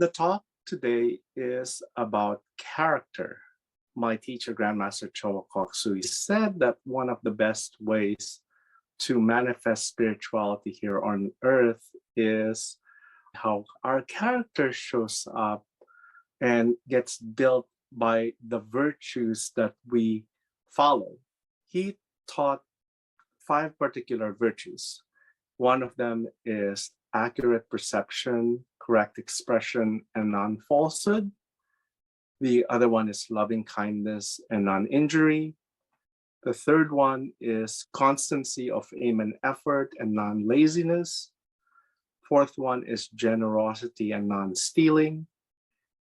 The talk today is about character. My teacher, Grandmaster Choa Kok Sui, said that one of the best ways to manifest spirituality here on earth is how our character shows up and gets built by the virtues that we follow. He taught 5 particular virtues. One of them is accurate perception, correct expression, and non-falsehood. The other one is loving kindness and non-injury. The third one is constancy of aim and effort and non-laziness. Fourth one is generosity and non-stealing.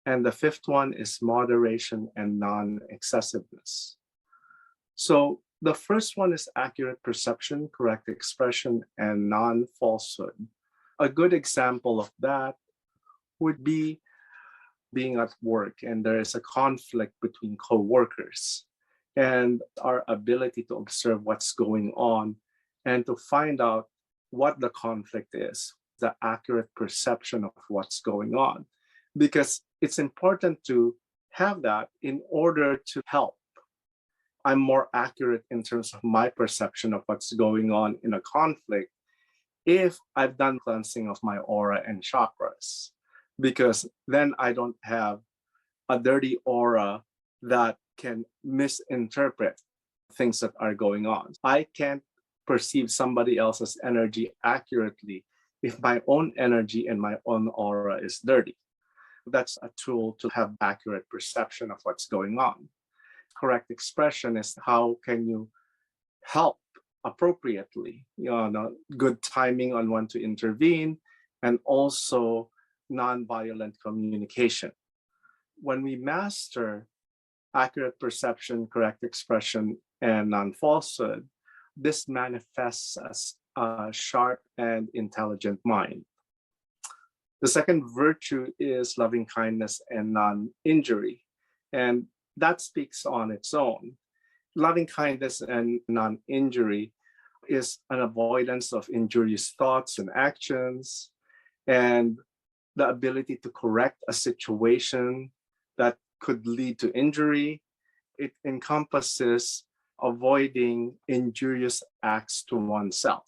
And the fifth one is moderation and non-excessiveness. So the first one is accurate perception, correct expression, and non-falsehood. A good example of that would be being at work and there is a conflict between co-workers, and our ability to observe what's going on and to find out what the conflict is, the accurate perception of what's going on. Because it's important to have that in order to help. I'm more accurate in terms of my perception of what's going on in a conflict if I've done cleansing of my aura and chakras, because then I don't have a dirty aura that can misinterpret things that are going on. I can't perceive somebody else's energy accurately if my own energy and my own aura is dirty. That's a tool to have accurate perception of what's going on. Correct expression is how can you help appropriately, good timing on when to intervene, and also nonviolent communication. When we master accurate perception, correct expression, and non-falsehood, this manifests as a sharp and intelligent mind. The second virtue is loving kindness and non-injury, and that speaks on its own. Loving kindness and non-injury is an avoidance of injurious thoughts and actions, and the ability to correct a situation that could lead to injury. It encompasses avoiding injurious acts to oneself.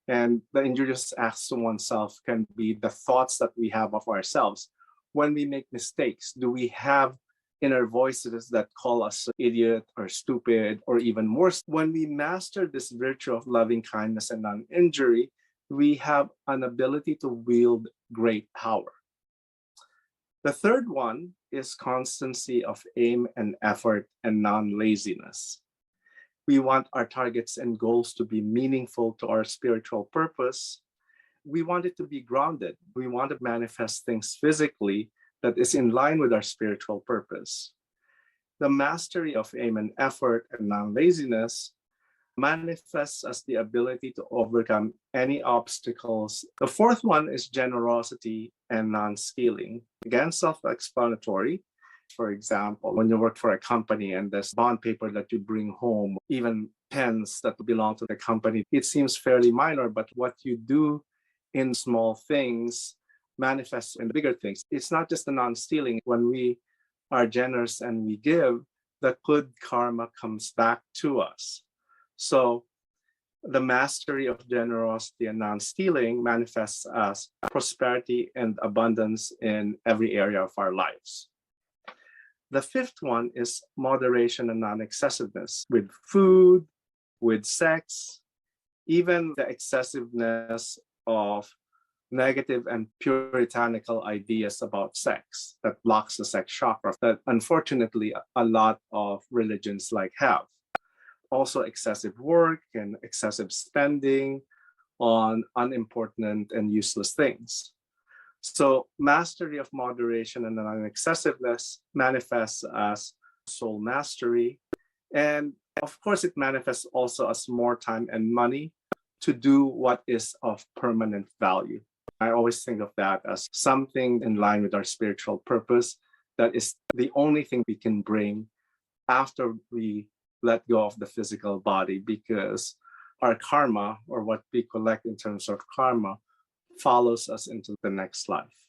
And the injurious acts to oneself can be the thoughts that we have of ourselves. When we make mistakes, do we have inner voices that call us idiot or stupid or even worse? When we master this virtue of loving kindness and non-injury, we have an ability to wield great power. The third one is constancy of aim and effort and non-laziness. We want our targets and goals to be meaningful to our spiritual purpose. We want it to be grounded. We want to manifest things physically that is in line with our spiritual purpose. The mastery of aim and effort and non-laziness manifests as the ability to overcome any obstacles. The fourth one is generosity and non-stealing. Again, self-explanatory. For example, when you work for a company and there's bond paper that you bring home, even pens that belong to the company, it seems fairly minor, but what you do in small things manifests in bigger things. It's not just the non-stealing. When we are generous and we give, the good karma comes back to us. So the mastery of generosity and non-stealing manifests as prosperity and abundance in every area of our lives. The fifth one is moderation and non-excessiveness with food, with sex, even the excessiveness of negative and puritanical ideas about sex that blocks the sex chakra that unfortunately a lot of religions have. Also excessive work and excessive spending on unimportant and useless things. So mastery of moderation and non-excessiveness manifests as soul mastery. And of course, it manifests also as more time and money to do what is of permanent value. I always think of that as something in line with our spiritual purpose that is the only thing we can bring after we let go of the physical body, because our karma, or what we collect in terms of karma, follows us into the next life.